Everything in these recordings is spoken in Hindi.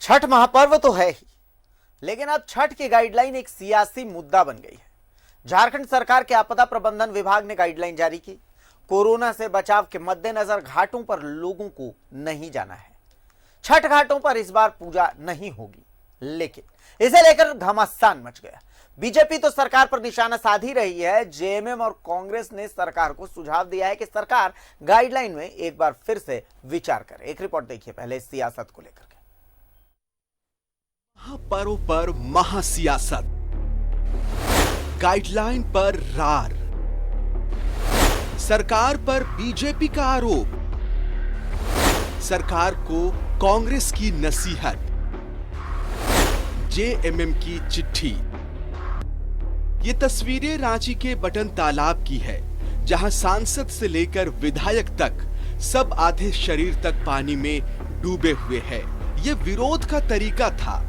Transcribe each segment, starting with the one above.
छठ महापर्व तो है ही, लेकिन अब छठ की गाइडलाइन एक सियासी मुद्दा बन गई है। झारखंड सरकार के आपदा प्रबंधन विभाग ने गाइडलाइन जारी की। कोरोना से बचाव के मद्देनजर घाटों पर लोगों को नहीं जाना है। छठ घाटों पर इस बार पूजा नहीं होगी, लेकिन इसे लेकर घमासान मच गया। बीजेपी तो सरकार पर निशाना साध ही रही है। जेएमएम और कांग्रेस ने सरकार को सुझाव दिया है कि सरकार गाइडलाइन में एक बार फिर से विचार करे। एक रिपोर्ट देखिए पहले इस सियासत को लेकर के। महापर्व पर महासियासत, गाइडलाइन पर रार, सरकार पर बीजेपी का आरोप, सरकार को कांग्रेस की नसीहत, जेएमएम की चिट्ठी। ये तस्वीरें रांची के बटन तालाब की है, जहां सांसद से लेकर विधायक तक सब आधे शरीर तक पानी में डूबे हुए हैं। ये विरोध का तरीका था।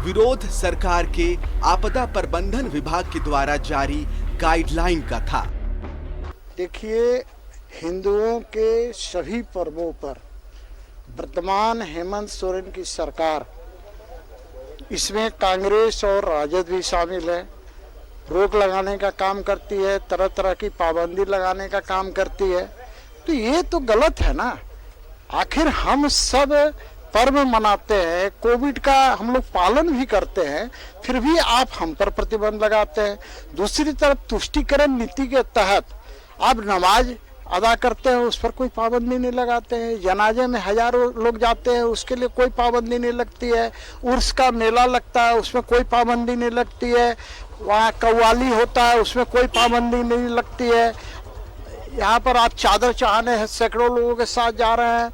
विरोध सरकार के आपदा प्रबंधन विभाग के द्वारा जारी गाइडलाइन का था। देखिए, हिंदुओं के सभी पर्वों पर वर्तमान हेमंत सोरेन की सरकार, इसमें कांग्रेस और राजद भी शामिल है, रोक लगाने का काम करती है, तरह तरह की पाबंदी लगाने का काम करती है। तो ये तो गलत है ना। आखिर हम सब पर्व मनाते हैं, कोविड का हम लोग पालन भी करते हैं, फिर भी आप हम पर प्रतिबंध लगाते हैं। दूसरी तरफ तुष्टीकरण नीति के तहत आप नमाज अदा करते हैं, उस पर कोई पाबंदी नहीं लगाते हैं। जनाजे में हजारों लोग जाते हैं, उसके लिए कोई पाबंदी नहीं लगती है। उर्स का मेला लगता है, उसमें कोई पाबंदी नहीं लगती है। वहाँ कव्वाली होता है, उसमें कोई पाबंदी नहीं लगती है। यहाँ पर आप चादर चढ़ाने सैकड़ों लोगों के साथ जा रहे हैं,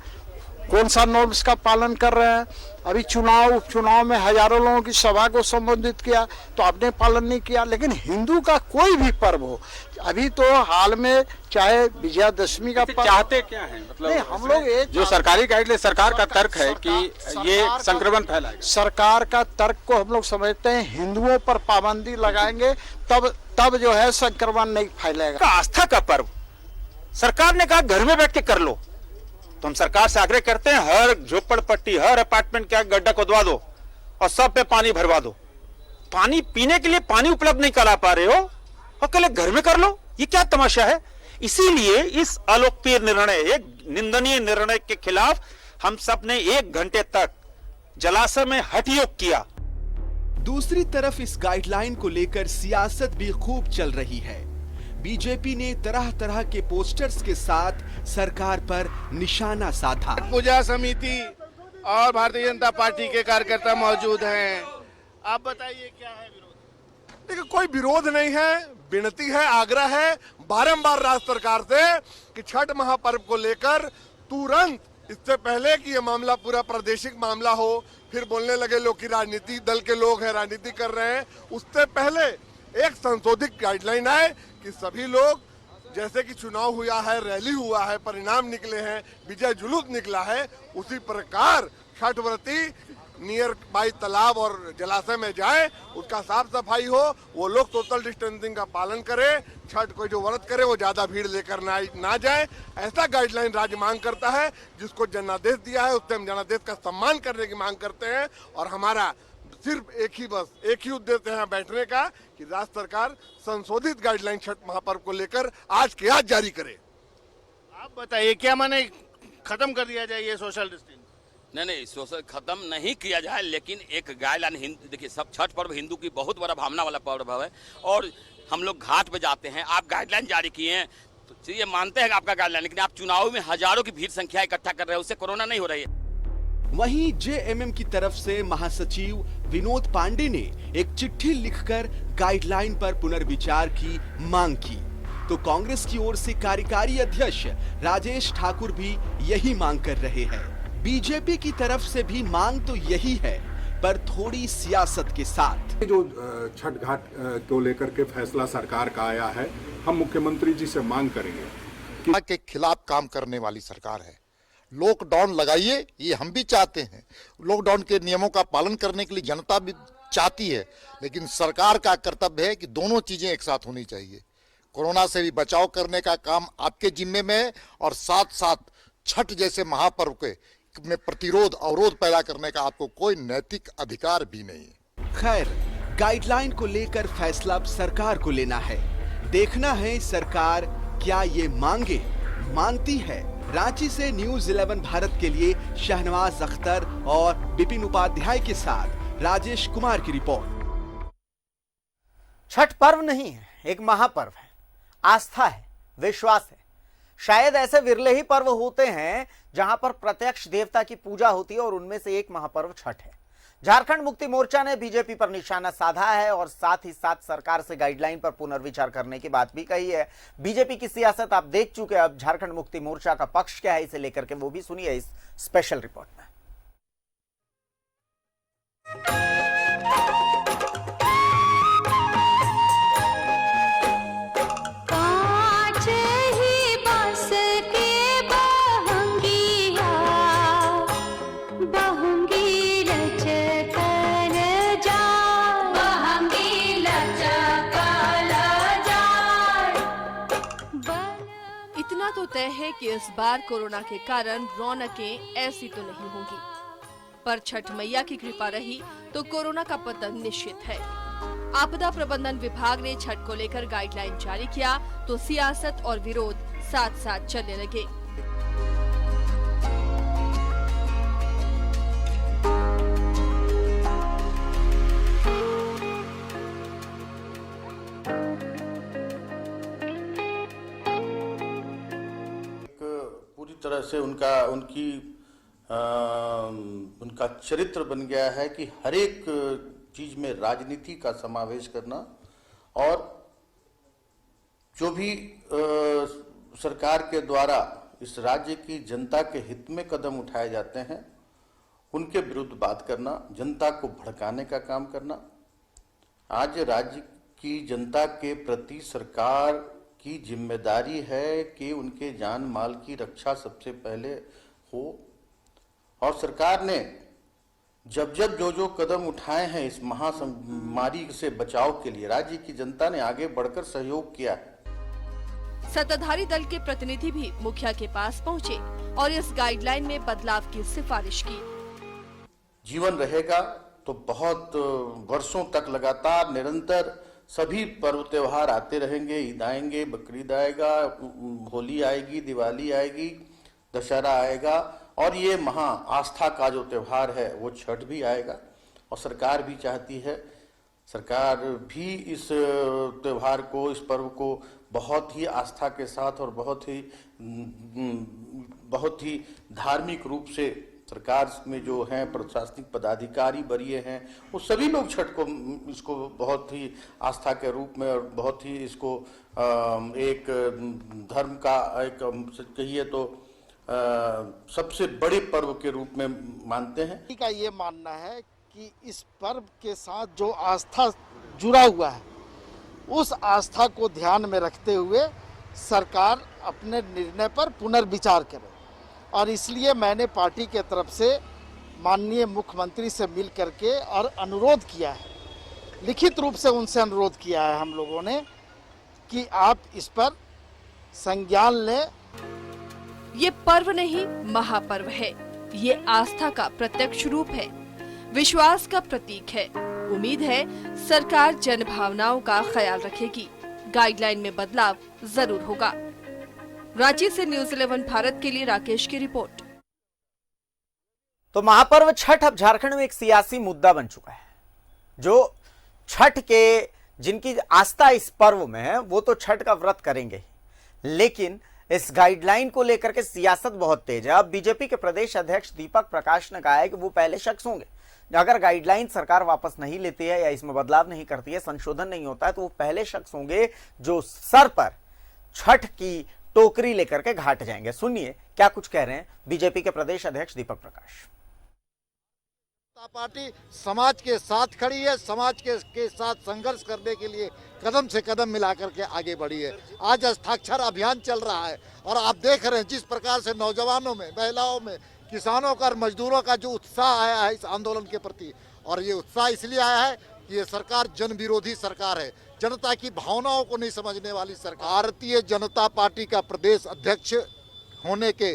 कौन सा नॉर्म्स का पालन कर रहे हैं। अभी उपचुनाव में हजारों लोगों की सभा को संबोधित किया तो आपने पालन नहीं किया। लेकिन हिंदू का कोई भी पर्व हो, अभी तो हाल में चाहे विजयादशमी का पर्व, चाहते क्या है मतलब हम लोग एक जो सरकारी गाइडलाइन, सरकार का तर्क है कि ये संक्रमण फैलाएगा। सरकार का तर्क को हम लोग समझते हैं, हिंदुओं पर पाबंदी लगाएंगे तब जो है संक्रमण नहीं फैलेगा। आस्था का पर्व सरकार ने कहा घर में बैठ के कर लो, तो हम सरकार से आग्रह करते हैं हर झोपड़पट्टी, हर अपार्टमेंट का गड्ढा खोदवा दो और सब पे पानी भरवा दो। पानी पीने के लिए पानी उपलब्ध नहीं करा पा रहे हो और कल घर में कर लो, ये क्या तमाशा है। इसीलिए इस अलोकप्रिय निर्णय, एक निंदनीय निर्णय के खिलाफ हम सब ने 1 घंटे तक जलाशय में हठ योग किया। दूसरी तरफ इस गाइडलाइन को लेकर सियासत भी खूब चल रही है। बीजेपी ने तरह तरह के पोस्टर्स के साथ सरकार पर निशाना साधा। पूजा समिति और भारतीय जनता पार्टी के कार्यकर्ता मौजूद हैं। आप बताइए क्या है विरोध? देखिए, कोई विरोध नहीं है, विनती है, आग्रह है बारंबार राज्य सरकार से कि छठ महापर्व को लेकर तुरंत, इससे पहले कि ये मामला पूरा प्रादेशिक मामला हो, फिर बोलने लगे लोग कि राजनीतिक दल के लोग हैं, राजनीति कर रहे हैं, उससे पहले एक संशोधित गाइडलाइन आए कि सभी लोग, जैसे कि चुनाव हुआ है, रैली हुआ है, परिणाम निकले हैं, विजय जुलूस निकला है, उसी प्रकार छठ व्रती नियर बाई तालाब और जलाशय में जाए, उसका साफ सफाई हो, वो लोग सोशल डिस्टेंसिंग का पालन करें, छठ को जो व्रत करे वो ज्यादा भीड़ लेकर ना जाए। ऐसा गाइडलाइन राज्य मांग करता है, जिसको जनादेश दिया है उससे हम जनादेश का सम्मान करने की मांग करते हैं। और हमारा सिर्फ एक ही उद्देश्य है बैठने का कि राज्य सरकार संशोधित गाइडलाइन छठ महापर्व को लेकर आज के आज जारी करे। आप बताइए क्या माने खत्म कर दिया जाए ये सोशल डिस्टेंस? नहीं, सोशल खत्म नहीं किया जाए, लेकिन एक गाइडलाइन, देखिए सब छठ पर्व हिंदू की बहुत बड़ा भावना वाला पर्व है और हम लोग घाट पे जाते हैं। आप गाइडलाइन जारी किए हैं तो ये मानते हैं आपका गाइडलाइन, लेकिन आप चुनाव में हजारों की भीड़ संख्या इकट्ठा कर रहे हैं, उससे कोरोना नहीं हो रही है। वहीं जेएमएम की तरफ से महासचिव विनोद पांडे ने एक चिट्ठी लिखकर गाइडलाइन पर पुनर्विचार की मांग की, तो कांग्रेस की ओर से कार्यकारी अध्यक्ष राजेश ठाकुर भी यही मांग कर रहे हैं। बीजेपी की तरफ से भी मांग तो यही है, पर थोड़ी सियासत के साथ। जो छठ घाट को लेकर के फैसला सरकार का आया है, हम मुख्यमंत्री जी से मांग करेंगे कि के खिलाफ काम करने वाली सरकार है। लॉकडाउन लगाइए, ये हम भी चाहते हैं, लॉकडाउन के नियमों का पालन करने के लिए जनता भी चाहती है, लेकिन सरकार का कर्तव्य है कि दोनों चीजें एक साथ होनी चाहिए। कोरोना से भी बचाव करने का काम आपके जिम्मे में है और साथ साथ छठ जैसे महापर्व के में प्रतिरोध अवरोध पैदा करने का आपको कोई नैतिक अधिकार भी नहीं है। खैर, गाइडलाइन को लेकर फैसला अब सरकार को लेना है। देखना है सरकार क्या ये मांगे मानती है। रांची से न्यूज़ 11 भारत के लिए शहनवाज अख्तर और विपिन उपाध्याय के साथ राजेश कुमार की रिपोर्ट। छठ पर्व नहीं है, एक महापर्व है, आस्था है, विश्वास है। शायद ऐसे विरले ही पर्व होते हैं जहां पर प्रत्यक्ष देवता की पूजा होती है और उनमें से एक महापर्व छठ है। झारखंड मुक्ति मोर्चा ने बीजेपी पर निशाना साधा है और साथ ही साथ सरकार से गाइडलाइन पर पुनर्विचार करने की बात भी कही है। बीजेपी की सियासत आप देख चुके हैं, अब झारखंड मुक्ति मोर्चा का पक्ष क्या है इसे लेकर के वो भी सुनिए इस स्पेशल रिपोर्ट में। तो तय है कि इस बार कोरोना के कारण रौनकें ऐसी तो नहीं होंगी, पर छठ मैया की कृपा रही तो कोरोना का पतन निश्चित है। आपदा प्रबंधन विभाग ने छठ को लेकर गाइडलाइन जारी किया तो सियासत और विरोध साथ साथ चलने लगे। तरह से उनका चरित्र बन गया है कि हर एक चीज में राजनीति का समावेश करना, और जो भी सरकार के द्वारा इस राज्य की जनता के हित में कदम उठाए जाते हैं उनके विरुद्ध बात करना, जनता को भड़काने का काम करना। आज राज्य की जनता के प्रति सरकार की जिम्मेदारी है कि उनके जान माल की रक्षा सबसे पहले हो, और सरकार ने जब जो कदम उठाए हैं इस महामारी से बचाव के लिए राज्य की जनता ने आगे बढ़कर सहयोग किया है। सत्ताधारी दल के प्रतिनिधि भी मुखिया के पास पहुंचे और इस गाइडलाइन में बदलाव की सिफारिश की। जीवन रहेगा तो बहुत वर्षों तक लगातार निरंतर सभी पर्व त्योहार आते रहेंगे, ईद आएंगे, बकरीद आएगा, होली आएगी, दिवाली आएगी, दशहरा आएगा, और ये महा आस्था का जो त्योहार है वो छठ भी आएगा। और सरकार भी चाहती है, सरकार भी इस त्योहार को, इस पर्व को बहुत ही आस्था के साथ और बहुत ही धार्मिक रूप से सरकार में जो हैं प्रशासनिक पदाधिकारी वरीय हैं वो सभी लोग छठ को इसको बहुत ही आस्था के रूप में और बहुत ही इसको एक धर्म का एक कहिए तो सबसे बड़े पर्व के रूप में मानते हैं। का ये मानना है कि इस पर्व के साथ जो आस्था जुड़ा हुआ है उस आस्था को ध्यान में रखते हुए सरकार अपने निर्णय पर पुनर्विचार करे, और इसलिए मैंने पार्टी के तरफ से माननीय मुख्यमंत्री से मिल करके और अनुरोध किया है, लिखित रूप से उनसे अनुरोध किया है हम लोगों ने कि आप इस पर संज्ञान लें। ये पर्व नहीं महापर्व है, ये आस्था का प्रत्यक्ष रूप है, विश्वास का प्रतीक है। उम्मीद है सरकार जन भावनाओं का ख्याल रखेगी, गाइडलाइन में बदलाव जरूर होगा। रांची से न्यूज़ 11 भारत के लिए राकेश की रिपोर्ट। तो महापर्व छठ अब झारखंड में एक सियासी मुद्दा बन चुका है। जो छठ के जिनकी आस्था इस पर्व में है वो तो छठ का व्रत करेंगे, लेकिन इस गाइडलाइन को लेकर के सियासत बहुत तेज है। अब बीजेपी के प्रदेश अध्यक्ष दीपक प्रकाश ने कहा है कि वो पहले शख्स होंगे अगर गाइडलाइन सरकार वापस नहीं लेती है या इसमें बदलाव नहीं करती है, संशोधन नहीं होता है, तो वो पहले शख्स होंगे जो सर पर छठ की टोकरी लेकर के घाट जाएंगे। सुनिए क्या कुछ कह रहे हैं बीजेपी के प्रदेश अध्यक्ष दीपक प्रकाश। पार्टी समाज के साथ खड़ी है, समाज के साथ संघर्ष करने के लिए कदम से कदम मिला करके आगे बढ़ी है। आज हस्ताक्षर अभियान चल रहा है और आप देख रहे हैं जिस प्रकार से नौजवानों में, महिलाओं में, किसानों का और मजदूरों का जो उत्साह आया है इस आंदोलन के प्रति, और ये उत्साह इसलिए आया है कि ये सरकार जन विरोधी सरकार है, जनता की भावनाओं को नहीं समझने वाली सरकार। भारतीय जनता पार्टी का प्रदेश अध्यक्ष होने के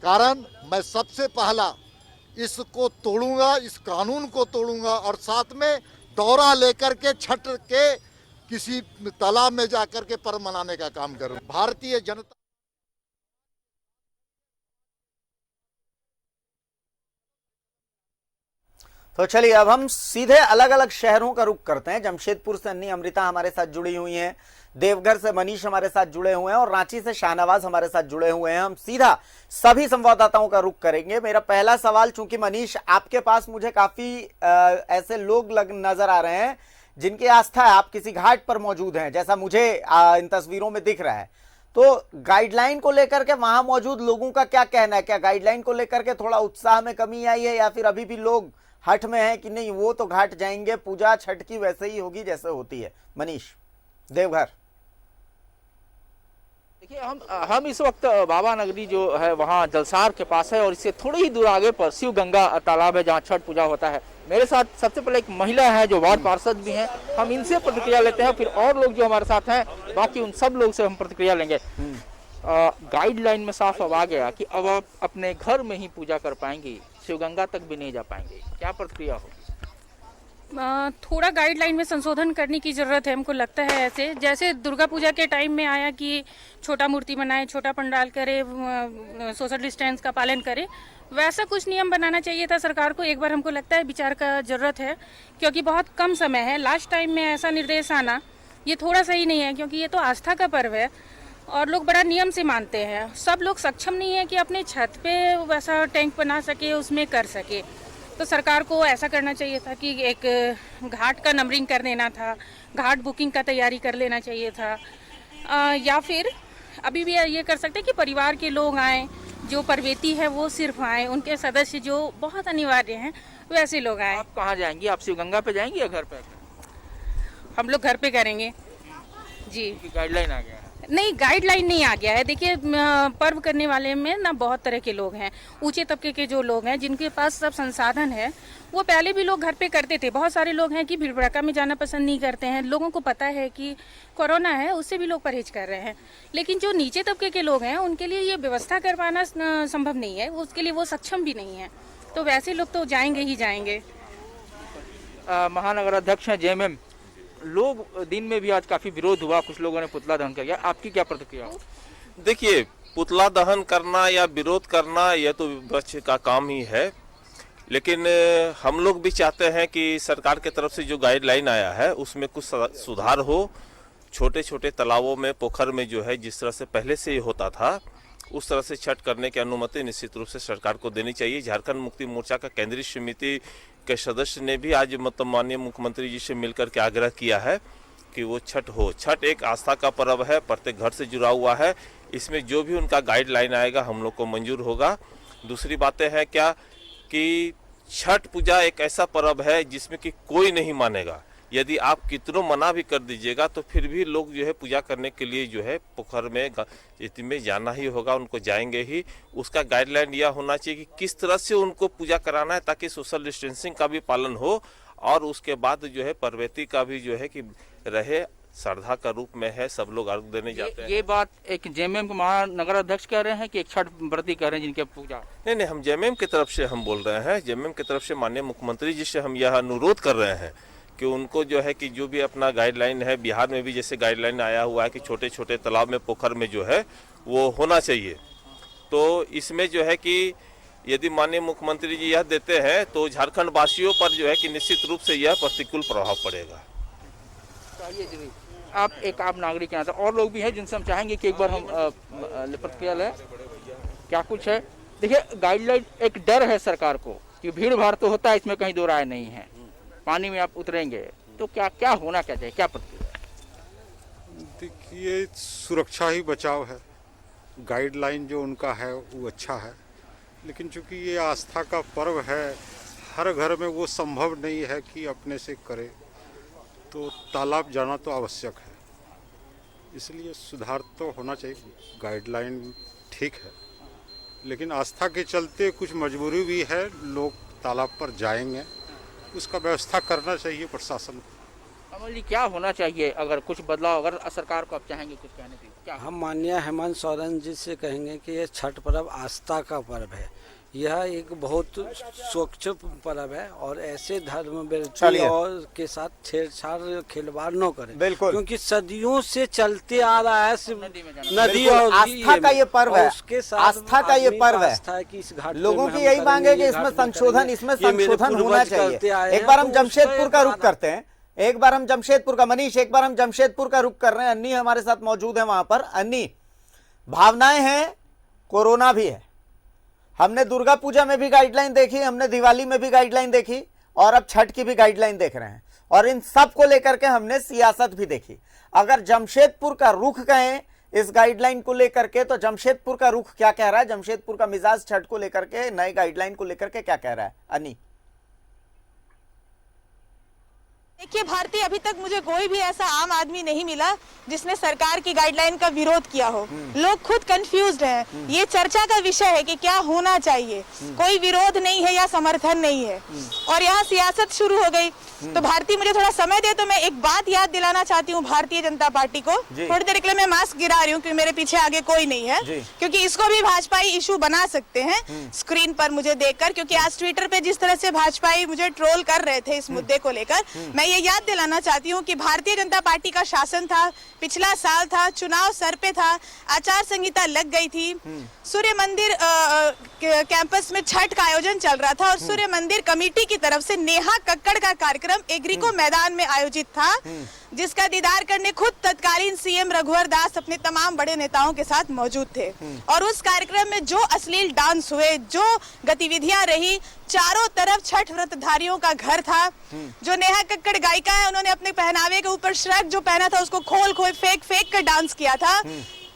कारण मैं सबसे पहला इसको तोड़ूंगा, इस कानून को तोड़ूंगा और साथ में दौरा लेकर के छठ के किसी तालाब में जाकर के पर्व मनाने का काम करूं। भारतीय जनता तो चलिए अब हम सीधे अलग अलग शहरों का रुख करते हैं। जमशेदपुर से अन्नी अमृता हमारे साथ जुड़ी हुई हैं, देवघर से मनीष हमारे साथ जुड़े हुए हैं और रांची से शाहनवाज हमारे साथ जुड़े हुए हैं। हम सीधा सभी संवाददाताओं का रुख करेंगे। मेरा पहला सवाल, चूंकि मनीष आपके पास मुझे काफी ऐसे लोग नजर आ रहे हैं जिनकी आस्था है, आप किसी घाट पर मौजूद हैं जैसा मुझे इन तस्वीरों में दिख रहा है, तो गाइडलाइन को लेकर के वहां मौजूद लोगों का क्या कहना है? क्या गाइडलाइन को लेकर के थोड़ा उत्साह में कमी आई है या फिर अभी भी लोग हट में है कि नहीं वो तो घाट जाएंगे, पूजा छठ की वैसे ही होगी जैसे होती है? मनीष, देवघर। देखिए, हम इस वक्त बाबा नगरी जो है वहाँ जलसार के पास है और इससे थोड़ी ही दूर आगे पर शिव गंगा तालाब है जहाँ छठ पूजा होता है। मेरे साथ सबसे पहले एक महिला है जो वार्ड पार्षद भी हैं, हम इनसे प्रतिक्रिया लेते हैं, फिर और लोग जो हमारे साथ हैं बाकी उन सब लोग से हम प्रतिक्रिया लेंगे। गाइडलाइन में साफ अब आ गया कि अब आप अपने घर में ही पूजा कर पाएंगी, शिवगंगा तक भी नहीं जा पाएंगे, क्या प्रतिक्रिया होगी? थोड़ा गाइडलाइन में संशोधन करने की ज़रूरत है, हमको लगता है। ऐसे जैसे दुर्गा पूजा के टाइम में आया कि छोटा मूर्ति बनाए, छोटा पंडाल करे, सोशल डिस्टेंस का पालन करे, वैसा कुछ नियम बनाना चाहिए था सरकार को। एक बार हमको लगता है विचार का ज़रूरत है, क्योंकि बहुत कम समय है। लास्ट टाइम में ऐसा निर्देश आना ये थोड़ा सही नहीं है, क्योंकि ये तो आस्था का पर्व है और लोग बड़ा नियम से मानते हैं। सब लोग सक्षम नहीं है कि अपने छत पे वैसा टैंक बना सके, उसमें कर सके। तो सरकार को ऐसा करना चाहिए था कि एक घाट का नंबरिंग कर देना था, घाट बुकिंग का तैयारी कर लेना चाहिए था। या फिर अभी भी ये कर सकते हैं कि परिवार के लोग आएँ, जो परवेती है वो सिर्फ आए, उनके सदस्य जो बहुत अनिवार्य हैं वैसे लोग आए। आप कहाँ जाएंगी? आप शिवगंगा पे जाएंगी या घर पे? हम लोग घर पे करेंगे जी। गाइडलाइन आ गया है? नहीं, गाइडलाइन नहीं आ गया है। देखिए, पर्व करने वाले में ना बहुत तरह के लोग हैं। ऊंचे तबके के जो लोग हैं जिनके पास सब संसाधन है, वो पहले भी लोग घर पे करते थे। बहुत सारे लोग हैं कि भीड़ भड़का में जाना पसंद नहीं करते हैं। लोगों को पता है कि कोरोना है, उससे भी लोग परहेज कर रहे हैं। लेकिन जो नीचे तबके के लोग हैं उनके लिए ये व्यवस्था करवाना संभव नहीं है, उसके लिए वो सक्षम भी नहीं है। तो वैसे लोग तो जाएंगे ही जाएंगे। महानगर अध्यक्ष हैं जेएमएम, लोग दिन में भी आज काफी विरोध हुआ, कुछ लोगों ने पुतला दहन किया, आपकी क्या प्रतिक्रिया? देखिए, पुतला दहन करना या विरोध करना यह तो विपक्ष का काम ही है, लेकिन हम लोग भी चाहते हैं कि सरकार की तरफ से जो गाइडलाइन आया है उसमें कुछ सुधार हो। छोटे छोटे तालाबों में, पोखर में जो है जिस तरह से पहले से ही होता था उस तरह से छठ करने की अनुमति निश्चित रूप से सरकार को देनी चाहिए। झारखंड मुक्ति मोर्चा का केंद्रीय समिति के सदस्य ने भी आज माननीय मुख्यमंत्री जी से मिलकर के आग्रह किया है कि वो छठ हो। छठ एक आस्था का पर्व है, प्रत्येक घर से जुड़ा हुआ है, इसमें जो भी उनका गाइडलाइन आएगा हम लोग को मंजूर होगा। दूसरी बातें हैं क्या कि छठ पूजा एक ऐसा पर्व है जिसमें कि कोई नहीं मानेगा। यदि आप कितनों मना भी कर दीजिएगा तो फिर भी लोग जो है पूजा करने के लिए जो है पोखर में जाना ही होगा, उनको जाएंगे ही। उसका गाइडलाइन यह होना चाहिए कि किस तरह से उनको पूजा कराना है ताकि सोशल डिस्टेंसिंग का भी पालन हो और उसके बाद जो है परवेती का भी जो है कि रहे, श्रद्धा का रूप में है, सब लोग अर्घ देने जाते हैं। ये बात एक जेएमएम के महानगर अध्यक्ष कह रहे हैं कि एक छठ व्रती कह रहे हैं जिनके पूजा? नहीं, हम जेएमएम की तरफ से हम बोल रहे हैं। जेएमएम की तरफ से माननीय मुख्यमंत्री जी से हम यह अनुरोध कर रहे हैं कि उनको जो है कि जो भी अपना गाइडलाइन है, बिहार में भी जैसे गाइडलाइन आया हुआ है कि छोटे छोटे तालाब में, पोखर में जो है वो होना चाहिए, तो इसमें जो है कि यदि माननीय मुख्यमंत्री जी यह देते हैं तो झारखंड वासियों पर जो है कि निश्चित रूप से यह प्रतिकूल प्रभाव पड़ेगा। आप नागरिक हैं, और लोग भी हैं जिनसे हम चाहेंगे कि एक बार हम प्रतिक्रिया लें। क्या कुछ है? देखिए, गाइडलाइन एक डर है सरकार को कि भीड़ भाड़ तो होता है, इसमें कहीं दो राय नहीं है। पानी में आप उतरेंगे तो क्या होना क्या चाहिए, क्या प्रतिक्रिया? देखिए, सुरक्षा ही बचाव है। गाइडलाइन जो उनका है वो अच्छा है, लेकिन चूंकि ये आस्था का पर्व है, हर घर में वो संभव नहीं है कि अपने से करे, तो तालाब जाना तो आवश्यक है। इसलिए सुधार तो होना चाहिए। गाइडलाइन ठीक है, लेकिन आस्था के चलते कुछ मजबूरी भी है, लोग तालाब पर जाएंगे, उसका व्यवस्था करना चाहिए प्रशासन को। अमल जी क्या होना चाहिए, अगर कुछ बदलाव अगर सरकार को आप चाहेंगे कुछ कहने के लिए क्या? हम माननीय हेमंत सोरेन जी से कहेंगे कि ये छठ पर्व आस्था का पर्व है। यह एक बहुत स्वच्छ पर्व है और ऐसे धर्म और के साथ छेड़छाड़ खिलवाड़ न करें, बिल्कुल, क्योंकि सदियों से चलते आ रहा है नदी और आस्था का ये पर्व है, उसके साथ आस्था का ये पर्व है। कि इस घाट लोगों की यही मांग है कि इसमें संशोधन होना चाहिए। एक बार हम जमशेदपुर का रुख करते हैं, एक बार हम जमशेदपुर का, मनीष एक बार हम जमशेदपुर का रुख कर रहे हैं। अन्नी हमारे साथ मौजूद है वहां पर। अन्नी, भावनाएं हैं, कोरोना भी है। हमने दुर्गा पूजा में भी गाइडलाइन देखी, हमने दिवाली में भी गाइडलाइन देखी और अब छठ की भी गाइडलाइन देख रहे हैं और इन सब को लेकर के हमने सियासत भी देखी। अगर जमशेदपुर का रुख कहें इस गाइडलाइन को लेकर के, तो जमशेदपुर का रुख क्या कह रहा है? जमशेदपुर का मिजाज छठ को लेकर के, नए गाइडलाइन को लेकर के क्या कह रहा है? अन्नी देखिए भारती, अभी तक मुझे कोई भी ऐसा आम आदमी नहीं मिला जिसने सरकार की गाइडलाइन का विरोध किया हो। लोग खुद कंफ्यूज्ड हैं। ये चर्चा का विषय है कि क्या होना चाहिए, कोई विरोध नहीं है या समर्थन नहीं है और यहाँ सियासत शुरू हो गई। तो भारती मुझे थोड़ा समय दे तो मैं एक बात याद दिलाना चाहती हूँ भारतीय जनता पार्टी को। थोड़ी देर के लिए मैं मास्क गिरा रही हूँ क्योंकि मेरे पीछे आगे कोई नहीं है, क्योंकि इसको भी भाजपाई इशू बना सकते हैं स्क्रीन पर मुझे देखकर, क्योंकि आज ट्विटर पे जिस तरह से भाजपाई मुझे ट्रोल कर रहे थे इस मुद्दे को लेकर, मैं ये याद दिलाना चाहती हूँ कि भारतीय जनता पार्टी का शासन था, पिछला साल था, चुनाव सर पे था, आचार संहिता लग गई थी, सूर्य मंदिर कैंपस में छठ का आयोजन चल रहा था और सूर्य मंदिर कमेटी की तरफ से नेहा कक्कड़ का कार्यक्रम एग्रीको मैदान में आयोजित था, जिसका दीदार करने खुद तत्कालीन सीएम रघुवर दास अपने तमाम बड़े नेताओं के साथ मौजूद थे। और उस कार्यक्रम में जो अश्लील डांस हुए, जो गतिविधियां रही, चारों तरफ छठ व्रतधारियों का घर था। जो नेहा कक्कड़ गायिका है, उन्होंने अपने पहनावे के ऊपर श्रग जो पहना था उसको खोल फेंक कर डांस किया था।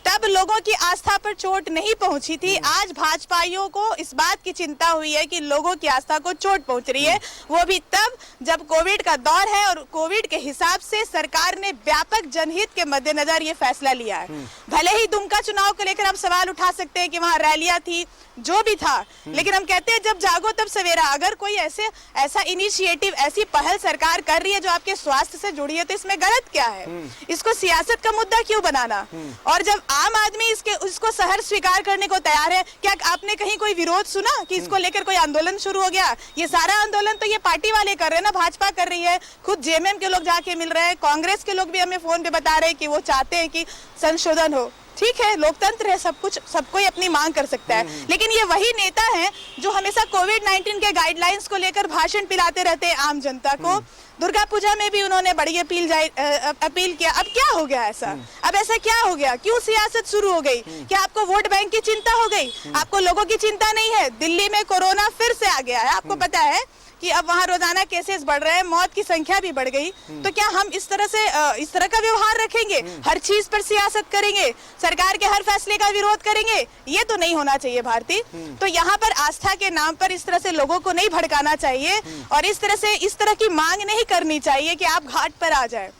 तब लोगों की आस्था पर चोट नहीं पहुंची थी। आज भाजपाइयों को इस बात की चिंता हुई है कि लोगों की आस्था को चोट पहुंच रही है, वो भी तब जब कोविड का दौर है और कोविड के हिसाब से सरकार ने व्यापक जनहित के मद्देनजर ये फैसला लिया है। भले ही दुमका चुनाव को लेकर आप सवाल उठा सकते हैं कि वहां रैलियां थी, जो भी था, लेकिन हम कहते हैं जब जागो तब सवेरा। अगर कोई ऐसा इनिशिएटिव, ऐसी पहल सरकार कर रही है जो आपके स्वास्थ्य से जुड़ी है, तो इसमें गलत क्या है? इसको सियासत का मुद्दा क्यों बनाना? और जब आम आदमी इसको सहर्ष स्वीकार करने को तैयार है, क्या आपने कहीं कोई विरोध सुना कि इसको लेकर कोई आंदोलन शुरू हो गया? ये सारा आंदोलन तो ये पार्टी वाले कर रहे हैं ना, भाजपा कर रही है। खुद जेएमएम के लोग जाके मिल रहे हैं, कांग्रेस के लोग भी हमें फोन पे बता रहे हैं कि वो चाहते हैं कि संशोधन हो। ठीक है, लोकतंत्र है, सब कुछ, सब कोई अपनी मांग कर सकता है, लेकिन ये वही नेता हैं जो हमेशा कोविड-19 के गाइडलाइंस को लेकर भाषण पिलाते रहते हैं आम जनता को। दुर्गा पूजा में भी उन्होंने बड़ी अपील किया। अब क्या हो गया ऐसा? अब ऐसा क्या हो गया? क्यों सियासत शुरू हो गई? क्या आपको वोट बैंक की चिंता हो गई? आपको लोगों की चिंता नहीं है? दिल्ली में कोरोना फिर से आ गया है, आपको पता है कि अब वहाँ रोजाना केसेस बढ़ रहे हैं, मौत की संख्या भी बढ़ गई। तो क्या हम इस तरह का व्यवहार रखेंगे? हर चीज पर सियासत करेंगे, सरकार के हर फैसले का विरोध करेंगे? ये तो नहीं होना चाहिए भारती। तो यहाँ पर आस्था के नाम पर इस तरह से लोगों को नहीं भड़काना चाहिए और इस तरह की मांग नहीं करनी चाहिए कि आप घाट पर आ जाए।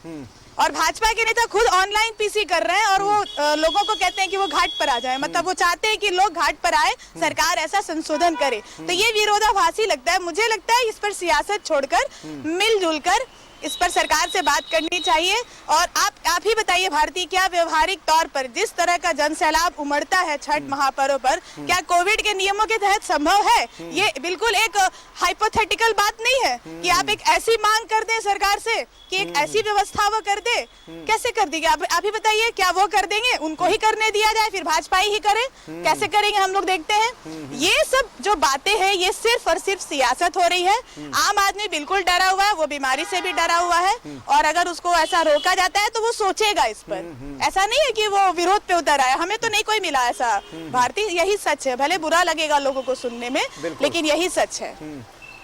और भाजपा के नेता खुद ऑनलाइन पीसी कर रहे हैं और वो लोगों को कहते हैं कि वो घाट पर आ जाए, मतलब वो चाहते हैं कि लोग घाट पर आए, सरकार ऐसा संशोधन करे। तो ये विरोधाभासी लगता है। मुझे लगता है इस पर सियासत छोड़कर मिलजुल कर इस पर सरकार से बात करनी चाहिए। और आप ही बताइए भारती, क्या व्यवहारिक तौर पर जिस तरह का जन सैलाब उमड़ता है छठ महापर्व पर, क्या कोविड के नियमों के तहत संभव है? ये बिल्कुल एक हाइपोथेटिकल बात नहीं है कि आप एक ऐसी मांग कर दें सरकार से कि एक ऐसी व्यवस्था वो कर दे। कैसे कर देंगे आप ही बताइए? क्या वो कर देंगे? उनको ही करने दिया जाए, फिर भाजपा ही करे? कैसे करेंगे? हम लोग देखते हैं। ये सब जो बातें हैं ये सिर्फ और सिर्फ सियासत हो रही है। आम आदमी बिल्कुल डरा हुआ है, वो बीमारी से भी डरा हुआ है और अगर उसको ऐसा रोका जाता है तो वो सोचेगा इस पर। ऐसा नहीं है कि वो विरोध पे उतर आया। हमें तो नहीं कोई मिला ऐसा भारती, यही सच है। भले बुरा लगेगा लोगों को सुनने में, लेकिन यही सच है।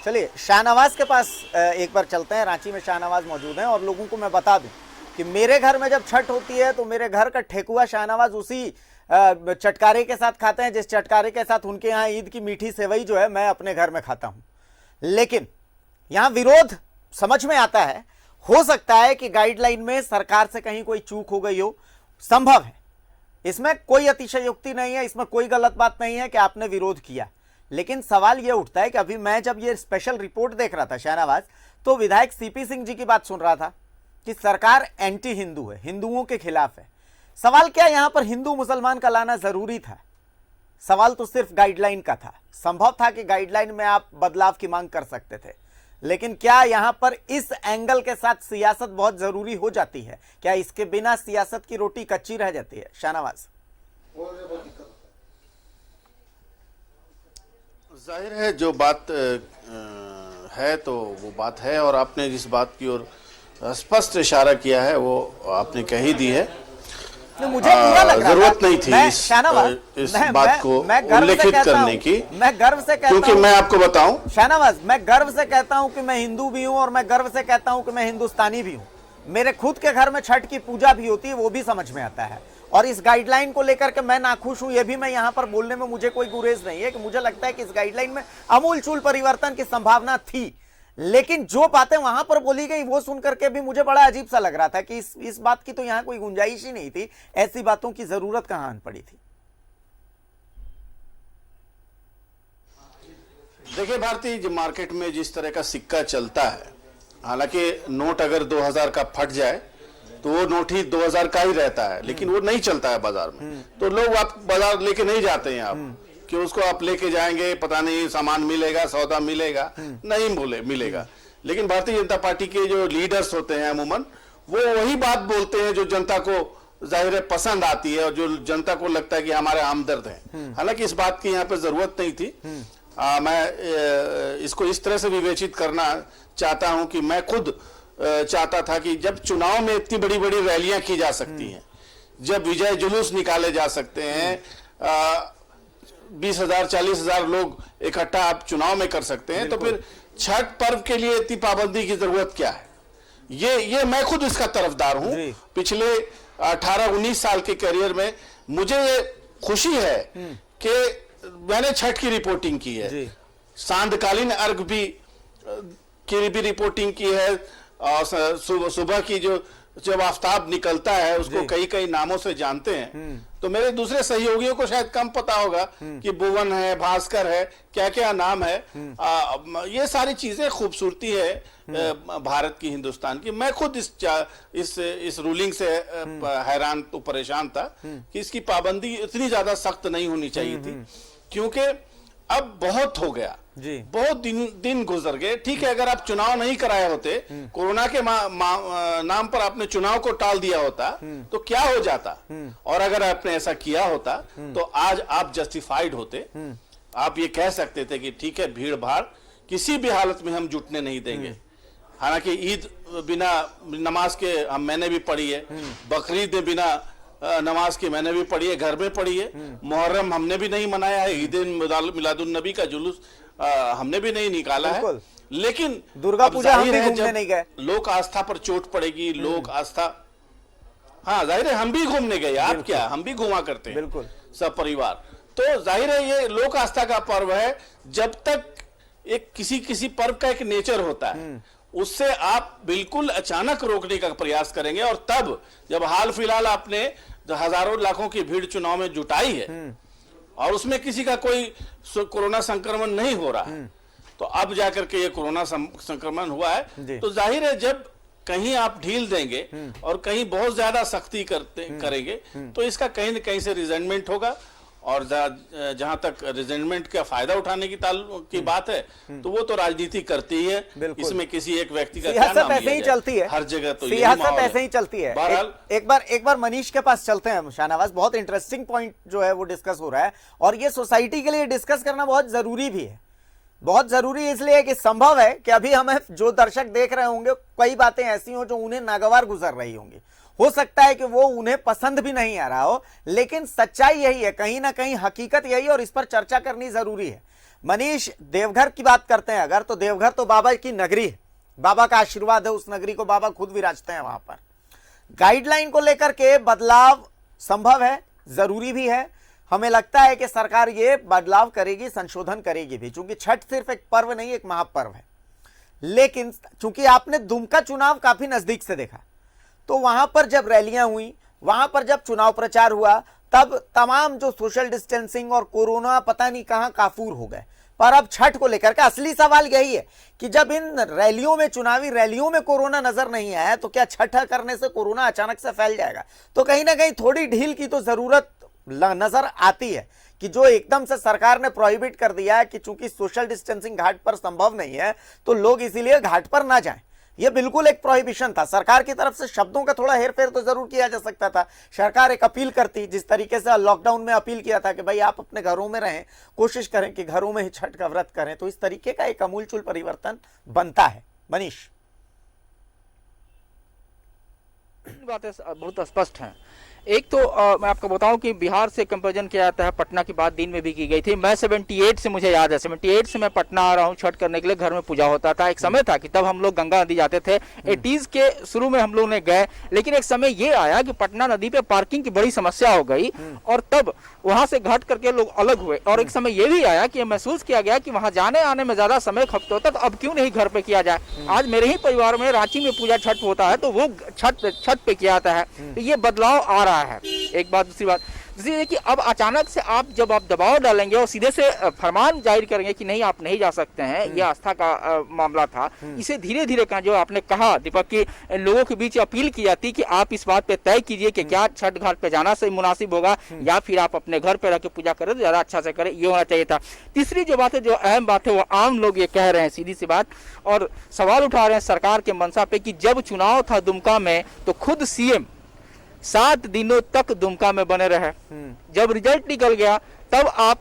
चलिए शाहनवाज के पास एक बार चलते हैं। रांची में शाहनवाज मौजूद हैं और लोगों को मैं बता दूं कि मेरे घर में जब छठ होती है तो मेरे घर का ठेकुआ शाहनवाज उसी चटकारे के साथ खाते हैं जिस चटकारे के साथ उनके यहाँ ईद की मीठी सेवई जो है मैं अपने घर में खाता हूं। लेकिन यहाँ विरोध समझ में आता है। हो सकता है कि गाइडलाइन में सरकार से कहीं कोई चूक हो गई हो, संभव है, इसमें कोई अतिशयोक्ति नहीं है, इसमें कोई गलत बात नहीं है कि आपने विरोध किया। लेकिन सवाल यह उठता है कि अभी मैं जब ये स्पेशल रिपोर्ट देख रहा था शाहनवाज, तो विधायक सीपी सिंह जी की बात सुन रहा था कि सरकार एंटी हिंदू है, हिंदुओं के खिलाफ है। सवाल क्या यहां पर हिंदू मुसलमान का लाना जरूरी था? सवाल तो सिर्फ गाइडलाइन का था। संभव था कि गाइडलाइन में आप बदलाव की मांग कर सकते थे, लेकिन क्या यहां पर इस एंगल के साथ सियासत बहुत जरूरी हो जाती है? क्या इसके बिना सियासत की रोटी कच्ची रह जाती है? शाहनवाज, जाहिर है जो बात है तो वो बात है, और आपने जिस बात की ओर स्पष्ट इशारा किया है वो आपने कह ही दी है। मुझे बुरा लग रहा जरूरत नहीं थी इस बात को उल्लेखित करने की। मैं गर्व से कहता हूं, क्योंकि मैं आपको बताऊं शाहनवाज, मैं गर्व से कहता हूं कि मैं हिंदू भी हूं और मैं गर्व से कहता हूं कि मैं हिंदुस्तानी भी हूं। मेरे खुद के घर में छठ की पूजा भी होती है, वो भी समझ में आता है। और इस गाइडलाइन को लेकर के मैं नाखुश हूं, ये भी मैं यहां पर बोलने में मुझे कोई गुरेज नहीं है कि मुझे लगता है कि इस गाइडलाइन में अमूलचूल परिवर्तन की संभावना थी, लेकिन जो बातें वहां पर बोली गई वो सुनकर के भी मुझे बड़ा अजीब सा लग रहा था कि इस बात की तो यहां कोई गुंजाइश ही नहीं थी। ऐसी बातों की जरूरत कहां पड़ी थी? देखिए भारतीय मार्केट में जिस तरह का सिक्का चलता है, हालांकि नोट अगर 2000 का फट जाए तो वो नोट ही 2000 का ही रहता है, लेकिन वो नहीं चलता है बाजार में। तो लोग आप बाजार लेके नहीं जाते हैं आप कि उसको आप लेके जाएंगे, पता नहीं सामान मिलेगा, सौदा मिलेगा, नहीं मिलेगा। लेकिन भारतीय जनता पार्टी के जो लीडर्स होते हैं अमूमन वो वही बात बोलते हैं जो जनता को जाहिर है पसंद आती है और जो जनता को लगता है कि हमारे हमदर्द हैं। हालांकि इस बात की यहाँ पे जरूरत नहीं थी। मैं इसको इस तरह से विवेचित करना चाहता हूं कि मैं खुद चाहता था कि जब चुनाव में इतनी बड़ी बड़ी रैलियां की जा सकती हैं, जब विजय जुलूस निकाले जा सकते हैं, 20,000 40,000 लोग इकट्ठा आप चुनाव में कर सकते हैं, तो फिर छठ पर्व के लिए इतनी पाबंदी की जरूरत क्या है? ये मैं खुद इसका तरफदार हूं। पिछले 18-19 साल के करियर में मुझे खुशी है कि मैंने छठ की रिपोर्टिंग की है, सांध्यकालीन अर्घ भी की भी रिपोर्टिंग की है, और सुबह की जब आफ्ताब निकलता है उसको कई कई नामों से जानते हैं। तो मेरे दूसरे सहयोगियों को शायद कम पता होगा कि भुवन है, भास्कर है, क्या क्या नाम है। ये सारी चीजें खूबसूरती है भारत की, हिंदुस्तान की। मैं खुद इस रूलिंग से हैरान तो परेशान था कि इसकी पाबंदी इतनी ज्यादा सख्त नहीं होनी चाहिए थी, क्योंकि अब बहुत हो गया, बहुत दिन गुजर गए। ठीक है, अगर आप चुनाव नहीं कराए होते, कोरोना के नाम पर आपने चुनाव को टाल दिया होता तो क्या हो जाता, और अगर आपने ऐसा किया होता तो आज आप जस्टिफाइड होते। आप ये कह सकते थे कि ठीक है, भीड़ भाड़ किसी भी हालत में हम जुटने नहीं देंगे। हालांकि ईद बिना नमाज के मैंने भी पढ़ी है, बकरीद ने बिना नमाज की मैंने भी पढ़ी है, घर में पढ़ी है, मुहर्रम हमने भी नहीं मनाया है, ईद मिलादुन नबी का जुलूस हमने भी नहीं निकाला है। लेकिन दुर्गा पूजा हम भी घूमने नहीं गए। लोक आस्था पर चोट पड़ेगी, लोक आस्था, हाँ जाहिर है हम भी घूमने गए, आप क्या, हम भी घुमा करते हैं बिल्कुल सब परिवार। तो जाहिर है ये लोक आस्था का पर्व है। जब तक एक किसी पर्व का एक नेचर होता है, उससे आप बिल्कुल अचानक रोकने का प्रयास करेंगे, और तब जब हाल फिलहाल आपने हजारों लाखों की भीड़ चुनाव में जुटाई है और उसमें किसी का कोई कोरोना संक्रमण नहीं हो रहा है, तो अब जाकर के ये कोरोना संक्रमण हुआ है, तो जाहिर है जब कहीं आप ढील देंगे और कहीं बहुत ज्यादा सख्ती करेंगे तो इसका कहीं न कहीं से रिजेंटमेंट होगा। और जहां तक रिजेंटमेंट का फायदा उठाने की बात है तो वो तो राजनीति करती ही है, इसमें किसी एक व्यक्ति का क्या नाम ऐसे ही चलती है, हर जगह तो सियासत ऐसे ही चलती है। एक बार मनीष के पास चलते हैं शाहनवाज। बहुत इंटरेस्टिंग पॉइंट जो है वो डिस्कस हो रहा है, और ये सोसाइटी के लिए डिस्कस करना बहुत जरूरी भी है। बहुत जरूरी इसलिए कि संभव है कि अभी हमें जो दर्शक देख रहे होंगे कई बातें ऐसी हो जो उन्हें नागवार गुजर रही होंगी, हो सकता है कि वो उन्हें पसंद भी नहीं आ रहा हो, लेकिन सच्चाई यही है, कहीं ना कहीं हकीकत यही है, और इस पर चर्चा करनी जरूरी है। मनीष, देवघर की बात करते हैं अगर, तो देवघर तो बाबा की नगरी है, बाबा का आशीर्वाद है, उस नगरी को बाबा खुद विराजते हैं वहां पर। गाइडलाइन को लेकर के बदलाव संभव है, जरूरी भी है। हमें लगता है कि सरकार ये बदलाव करेगी, संशोधन करेगी भी, क्योंकि छठ सिर्फ एक पर्व नहीं, एक महापर्व है। लेकिन चूंकि आपने दुमका चुनाव काफी नजदीक से देखा, तो वहां पर जब रैलियां हुई, वहां पर जब चुनाव प्रचार हुआ, तब तमाम जो सोशल डिस्टेंसिंग और कोरोना पता नहीं कहां काफूर हो गए। पर अब छठ को लेकर का असली सवाल यही है कि जब इन रैलियों में, चुनावी रैलियों में कोरोना नजर नहीं आया तो क्या छठ करने से कोरोना अचानक से फैल जाएगा? तो कहीं ना कहीं थोड़ी ढील की तो जरूरत नजर आती है कि जो एकदम से सरकार ने प्रोहिबिट कर दिया है कि चूंकि सोशल डिस्टेंसिंग घाट पर संभव नहीं है तो लोग इसीलिए घाट पर ना जाएं। यह बिल्कुल एक प्रोहिबिशन था। सरकार की तरफ से शब्दों का थोड़ा हेरफेर तो जरूर किया जा सकता था। सरकार एक अपील करती, जिस तरीके से लॉकडाउन में अपील किया था कि भाई आप अपने घरों में रहें, कोशिश करें कि घरों में ही छठ का व्रत करें, तो इस तरीके का एक अमूलचूल परिवर्तन बनता है। मनीष, बातें बहुत स्पष्ट हैं। एक तो मैं आपको बताऊं कि बिहार से कंपेरिजन किया जाता है, पटना की बात दिन में भी की गई थी। मैं 78 से, मुझे याद है 78 से मैं पटना आ रहा हूं छठ करने के लिए। घर में पूजा होता था। एक समय था कि तब हम लोग गंगा नदी जाते थे। 80s के शुरू में हम लोग ने गए, लेकिन एक समय ये आया कि पटना नदी पे पार्किंग की बड़ी समस्या हो गई और तब वहां से घट करके लोग अलग हुए। और एक समय ये भी आया कि महसूस किया गया कि वहां जाने आने में ज्यादा समय खपत होता, तो अब क्यों नहीं घर पे किया जाए। आज मेरे ही परिवार में रांची में पूजा छठ होता है तो वो छठ पे किया जाता है। तो ये बदलाव आ रहा है, एक बात। दूसरी बात है कि अब अचानक से जब आप दबाव डालेंगे और सीधे से फरमान जारी करेंगे कि नहीं आप नहीं जा सकते हैं, ये आस्था का मामला था। इसे धीरे धीरे का, जो आपने कहा दीपक, की लोगों के बीच अपील की जाती कि आप इस बात पे तय कीजिए कि क्या छठ घाट पे जाना सही मुनासिब होगा या फिर आप अपने घर पे रह के पूजा करें तो ज्यादा अच्छा से करें, ये होना चाहिए था। तीसरी जो बात है, जो अहम बात है, वो आम लोग ये कह रहे हैं, सीधी सी बात, और सवाल उठा रहे हैं सरकार के मंशा पे कि जब चुनाव था दुमका में तो खुद सीएम 7 दिनों तक दुमका में बने रहे। जब रिजल्ट निकल गया तब आप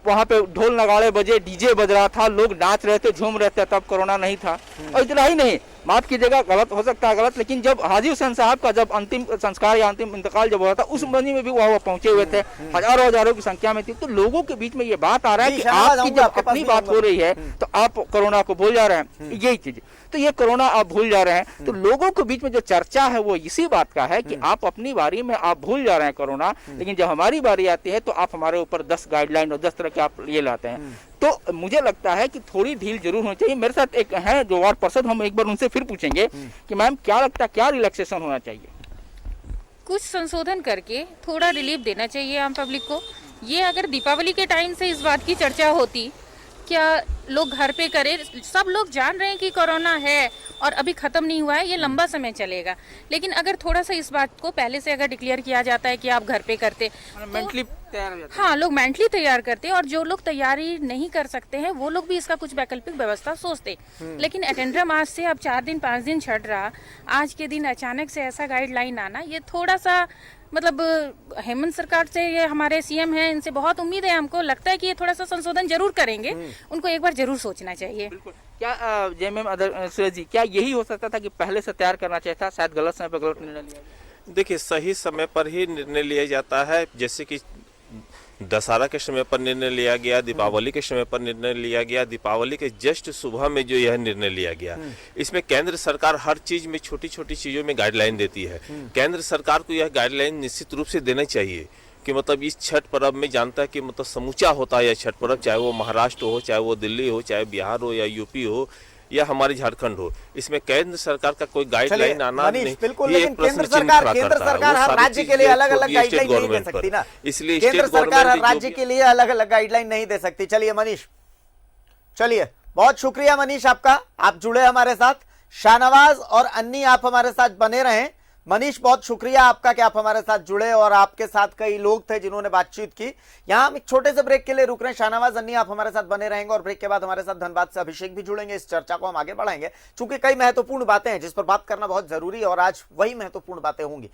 वहां पे ढोल नगाड़े बजे, डीजे बज रहा था, लोग नाच रहे थे, झूम रहे थे, तब कोरोना नहीं था। और इतना ही नहीं, माफ कीजिएगा, गलत हो सकता है गलत, लेकिन जब हाजी हुसैन साहब का जब अंतिम संस्कार या अंतिम इंतकाल जब हुआ था, उस मंदिर में भी वह पहुंचे हुए थे, हजारों की संख्या में थी। तो लोगों के बीच में ये बात आ रहा है कि आपकी जब अपनी बात हो रही है तो आप कोरोना को भूल जा रहे हैं, यही चीज। तो ये कोरोना आप भूल जा रहे हैं। तो लोगों के बीच में जो चर्चा है वो इसी बात का है कि आप अपनी बारी में आप भूल जा रहे हैं कोरोना, लेकिन जब हमारी बारी आती है तो आप हमारे ऊपर 10 गाइडलाइन और 10 तरह के आप ये लाते हैं। तो मुझे लगता है कि थोड़ी ढील जरूर होनी चाहिए। मेरे साथ एक है जो वार्ड पार्षद, हम एक बार उनसे फिर पूछेंगे कि मैम क्या लगता है, क्या रिलैक्सेशन होना चाहिए? कुछ संशोधन करके थोड़ा रिलीफ देना चाहिए आम पब्लिक को। ये अगर दीपावली के टाइम से इस बात की चर्चा होती, क्या लोग घर पे करें, सब लोग जान रहे हैं कि कोरोना है और अभी खत्म नहीं हुआ है, ये लंबा समय चलेगा। लेकिन अगर थोड़ा सा इस बात को पहले से अगर डिक्लेयर किया जाता है कि आप घर पे करते, मेंटली तैयार हो जाते हैं। हाँ, लोग मेंटली तैयार करते हैं और जो लोग तैयारी नहीं कर सकते हैं वो लोग भी इसका कुछ वैकल्पिक व्यवस्था सोचते। लेकिन अटेंडरम आज से अब 4 दिन 5 दिन छट रहा, आज के दिन अचानक से ऐसा गाइडलाइन आना, ये थोड़ा सा मतलब हेमंत सरकार से, ये हमारे सीएम हैं, इनसे बहुत उम्मीद है। हमको लगता है कि ये थोड़ा सा संशोधन जरूर करेंगे, उनको एक बार जरूर सोचना चाहिए। क्या जय मैम सुरेश जी, क्या यही हो सकता था कि पहले से तैयार करना चाहिए था, शायद गलत समय पर गलत निर्णय लिया? देखिए, सही समय पर ही निर्णय लिया जाता है। जैसे कि दशहरा के समय पर निर्णय लिया गया, दीपावली के समय पर निर्णय लिया गया, दीपावली के जस्ट सुबह में जो यह निर्णय लिया गया, इसमें केंद्र सरकार हर चीज में छोटी छोटी चीजों में गाइडलाइन देती है। केंद्र सरकार को यह गाइडलाइन निश्चित रूप से देना चाहिए कि मतलब इस छठ पर्व में जानता है कि मतलब समूचा होता है यह छठ पर्व, चाहे वो महाराष्ट्र हो, चाहे वो दिल्ली हो, चाहे बिहार हो या यूपी हो या हमारी झारखंड हो, इसमें केंद्र सरकार का कोई गाइडलाइन आना नहीं। बिल्कुल, लेकिन केंद्र सरकार हर राज्य के लिए अलग अलग गाइडलाइन नहीं दे सकती ना, इसलिए केंद्र सरकार हर राज्य के लिए अलग अलग गाइडलाइन नहीं दे सकती। चलिए मनीष, चलिए बहुत शुक्रिया मनीष आपका, आप जुड़े हमारे साथ। शाहनवाज और अन्नी आप हमारे साथ बने रहें। मनीष, बहुत शुक्रिया आपका कि आप हमारे साथ जुड़े और आपके साथ कई लोग थे जिन्होंने बातचीत की। यहां हम एक छोटे से ब्रेक के लिए रुक रहे हैं। शाहनवाज, अन्नी आप हमारे साथ बने रहेंगे और ब्रेक के बाद हमारे साथ धनबाद से अभिषेक भी जुड़ेंगे। इस चर्चा को हम आगे बढ़ाएंगे, चूंकि कई महत्वपूर्ण बातें हैं जिस पर बात करना बहुत जरूरी है और आज वही महत्वपूर्ण बातें होंगी।